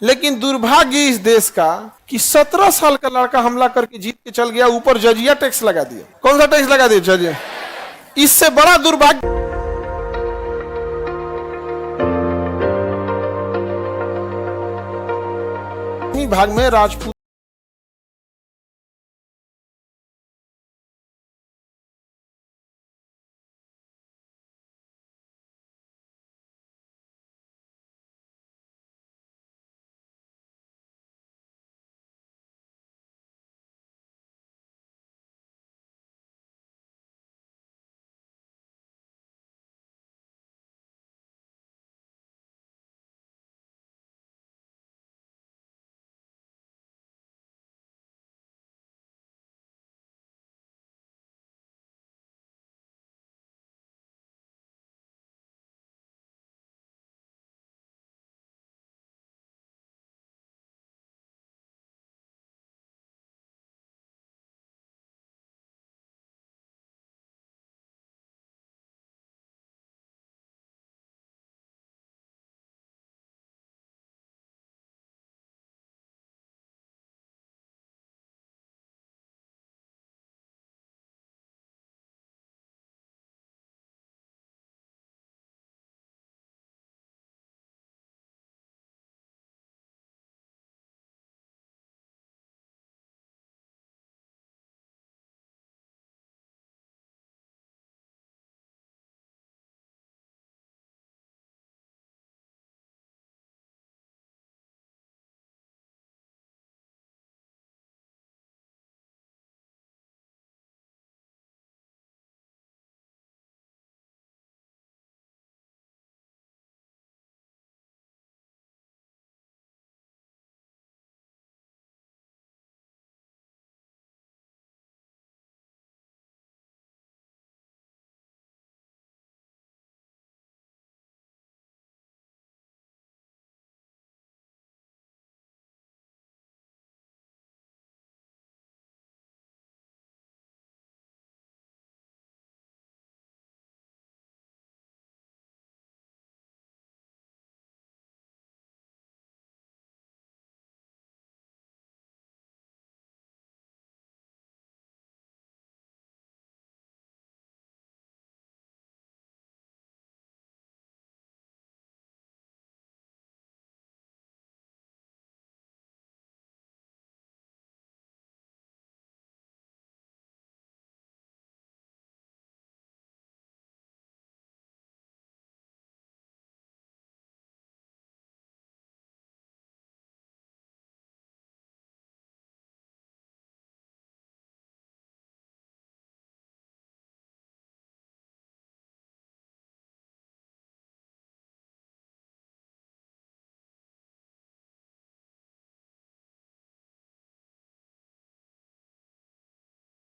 लेकिन दुर्भाग्य इस देश का कि 17 साल का लड़का हमला करके जीत के चल गया, ऊपर जजिया टैक्स लगा दिया। कौन सा टैक्स लगा दिया? जजिया। इससे बड़ा दुर्भाग्य भाग में राजपूत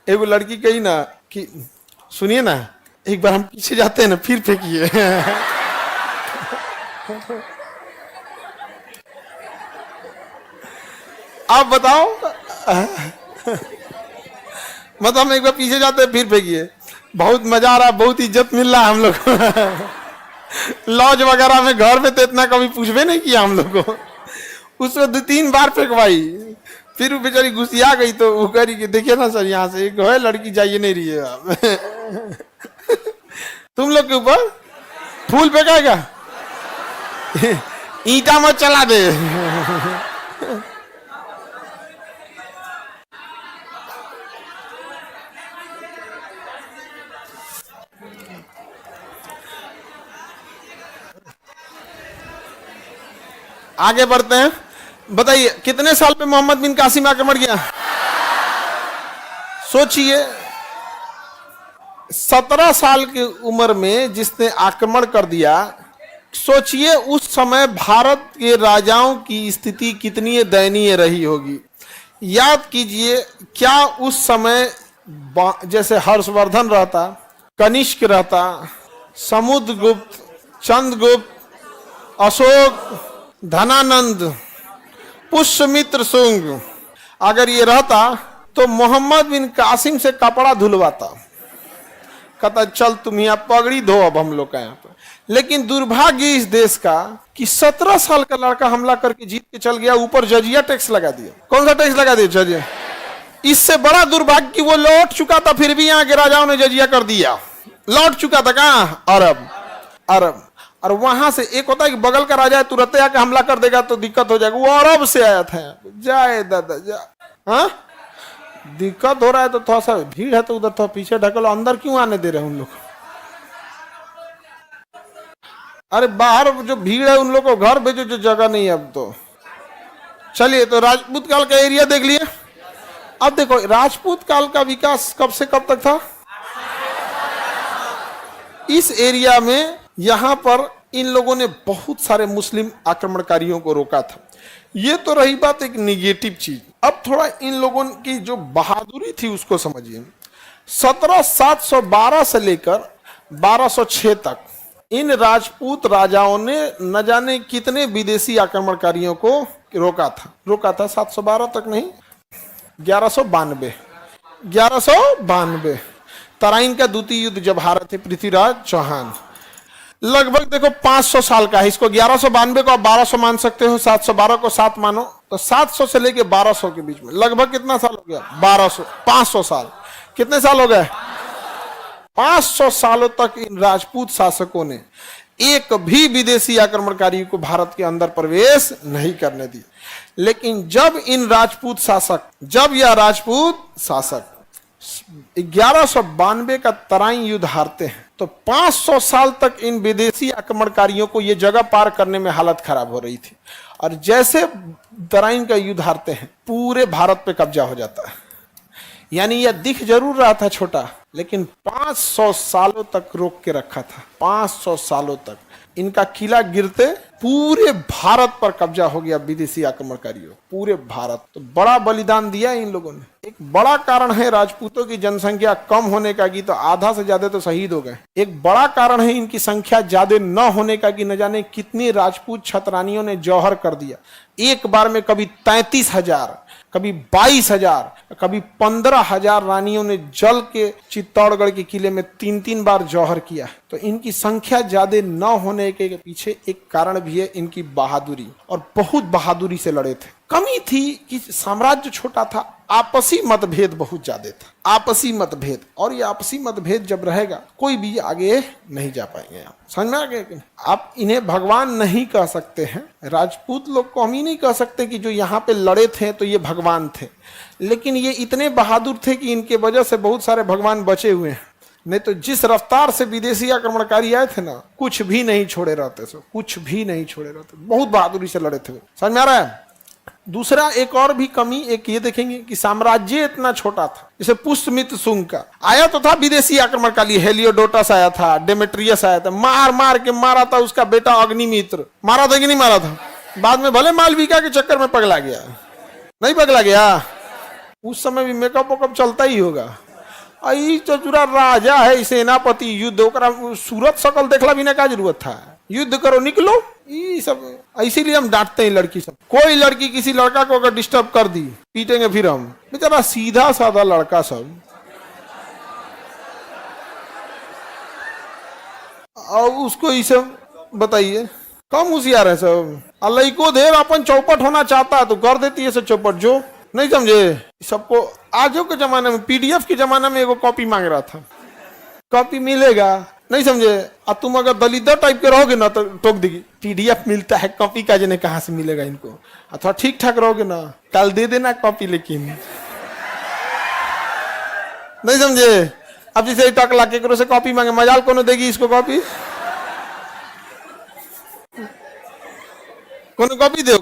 एगो लड़की कही ना कि सुनिए ना, एक बार हम पीछे जाते हैं ना, फिर फेंकिए। आप बताओ, मतलब हम एक बार पीछे जाते हैं फिर फेंकिए। बहुत मजा आ रहा, बहुत इज्जत मिल रहा है हम लोग को। लॉज वगैरह में घर में तो इतना कभी पूछबे नहीं किया हम लोग को। उसको 2-3 बार फेंकवाई, फिर वो बेचारी गुस्सिया गई तो वो करी कि देखिए ना सर, यहाँ से एक है लड़की जाइए नहीं रही है आप। तुम लोग के ऊपर फूल फेंकाएगा, ईंटा मत चला दे। आगे बढ़ते हैं। बताइए कितने साल पे मोहम्मद बिन कासिम आक्रमण किया? सोचिए, 17 साल की उम्र में जिसने आक्रमण कर दिया। सोचिए उस समय भारत के राजाओं की स्थिति कितनी दयनीय रही होगी। याद कीजिए, क्या उस समय जैसे हर्षवर्धन रहता, कनिष्क रहता, समुद्रगुप्त, चंद्रगुप्त, अशोक, धनानंद, पुष्यमित्र शुंग, अगर ये रहता तो मोहम्मद बिन कासिम से कपड़ा धुलवाता। कहता चल तुम यहाँ पगड़ी धो अब हम लोग का यहाँ पर। लेकिन दुर्भाग्य इस देश का कि 17 साल का लड़का हमला करके जीत के चल गया, ऊपर जजिया टैक्स लगा दिया। कौन सा टैक्स लगा दिया? जजिया। इससे बड़ा दुर्भाग्य कि वो लौट चुका था, फिर भी यहाँ के राजाओं ने जजिया कर दिया। लौट चुका था कहाँ? अरब। और वहां से एक होता है कि बगल का राजा है, तुरंत आके हमला कर देगा तो दिक्कत हो जाएगा। वो अरब से आया था, जाए दादा जा। हाँ, दिक्कत हो रहा है तो थोड़ा सा भीड़ है तो उधर थोड़ा पीछे ढकलो, अंदर क्यों आने दे रहे हैं उन लोग? अरे बाहर जो भीड़ है उन लोग को घर भेजो, जो जगह नहीं है अब तो। चलिए, तो राजपूत काल का एरिया देख लिए। अब देखो राजपूत काल का विकास कब से कब तक था? इस एरिया में यहां पर इन लोगों ने बहुत सारे मुस्लिम आक्रमणकारियों को रोका था। ये तो रही बात एक निगेटिव चीज। अब थोड़ा इन लोगों की जो बहादुरी थी उसको समझिए। 1712 से लेकर 1206 तक इन राजपूत राजाओं ने न जाने कितने विदेशी आक्रमणकारियों को रोका था। 712 तक नहीं, 1192 तराइन का द्वितीय युद्ध जब हारे थे पृथ्वीराज चौहान। लगभग देखो 500 साल का है। इसको 1192 को आप 1200 मान सकते हो, 712 को 7 मानो, तो 700 से लेके 1200 के बीच में लगभग कितना साल हो गया? 500 साल। कितने साल हो गए? 500 सालों तक इन राजपूत शासकों ने एक भी विदेशी आक्रमणकारी को भारत के अंदर प्रवेश नहीं करने दी। लेकिन जब यह राजपूत शासक 1192 का तराइन युद्ध हारते हैं तो 500 साल तक इन विदेशी आक्रमणकारियों को यह जगह पार करने में हालत खराब हो रही थी। और जैसे तराइन का युद्ध हारते हैं पूरे भारत पे कब्जा हो जाता है। यानी यह दिख जरूर रहा था छोटा, लेकिन 500 सालों तक रोक के रखा था। 500 सालों तक इनका किला गिरते पूरे भारत पर कब्जा हो गया विदेशी आक्रमणकारियों, पूरे भारत। तो बड़ा बलिदान दिया इन लोगों ने। एक बड़ा कारण है राजपूतों की जनसंख्या कम होने का कि तो आधा से ज्यादा तो शहीद हो गए। एक बड़ा कारण है इनकी संख्या ज्यादा न होने का कि न जाने कितनी राजपूत छतरानियों ने जौहर कर दिया। एक बार में कभी 33,000, कभी 22,000, कभी 15,000 रानियों ने जल के चित्तौड़गढ़ के किले में 3-3 बार जौहर किया। तो इनकी संख्या ज्यादा न होने के पीछे एक कारण भी है इनकी बहादुरी, और बहुत बहादुरी से लड़े थे। कमी थी कि साम्राज्य छोटा था, आपसी मतभेद बहुत ज्यादा था। आपसी मतभेद, और ये आपसी मतभेद जब रहेगा कोई भी आगे नहीं जा पाएंगे। समझ में आ गया? आप इन्हें भगवान नहीं कह सकते हैं। राजपूत लोग को हम ही नहीं कह सकते कि जो यहाँ पे लड़े थे तो ये भगवान थे, लेकिन ये इतने बहादुर थे कि इनके वजह से बहुत सारे भगवान बचे हुए हैं। नहीं तो जिस रफ्तार से विदेशी आक्रमणकारी आए थे ना, कुछ भी नहीं छोड़े रहते। बहुत बहादुरी से लड़े थे। समझ में आ रहा है? दूसरा एक और भी कमी एक ये देखेंगे कि साम्राज्य इतना छोटा था। जैसे पुष्यमित्र शुंग का आया तो था विदेशी आक्रमणकारी, हेलियोडोटस आया था, डेमेट्रियस आया था, मार के मारा था उसका बेटा अग्निमित्र। मारा था कि नहीं मारा था? बाद में भले मालविका के चक्कर में पगला गया, नहीं पगला गया? उस समय भी मेकअप वेकअप चलता ही होगा। चतुरा राजा है, सेनापति, युद्ध सूरत शकल देखला भी ना का जरूरत था। युद्ध करो, निकलो। ये सब इसीलिए हम डांटते हैं लड़की सब। कोई लड़की किसी लड़का को अगर डिस्टर्ब कर दी पीटेंगे फिर हम। बेचारा सीधा साधा लड़का सब, और उसको ये सब बताइए, कम होशियार है सब। अल्लाह को देर अपन चौपट होना चाहता है तो कर देती है सब चौपट। जो नहीं समझे सबको आजो के जमाने में, पीडीएफ के जमाने में एगो कॉपी मांग रहा था, कॉपी मिलेगा नहीं समझे। और तुम अगर दलित टाइप के रहोगे ना तो टोक देगी, पीडीएफ मिलता है, कॉपी का जने कहाँ से मिलेगा इनको। अथवा ठीक ठाक रहोगे ना, कल दे देना कॉपी, लेकिन नहीं समझे। अब जैसे टकला के से कॉपी मांगे, मजाल कौन देगी इसको कॉपी? कौन कॉपी दे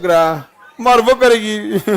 मरबो करेगी।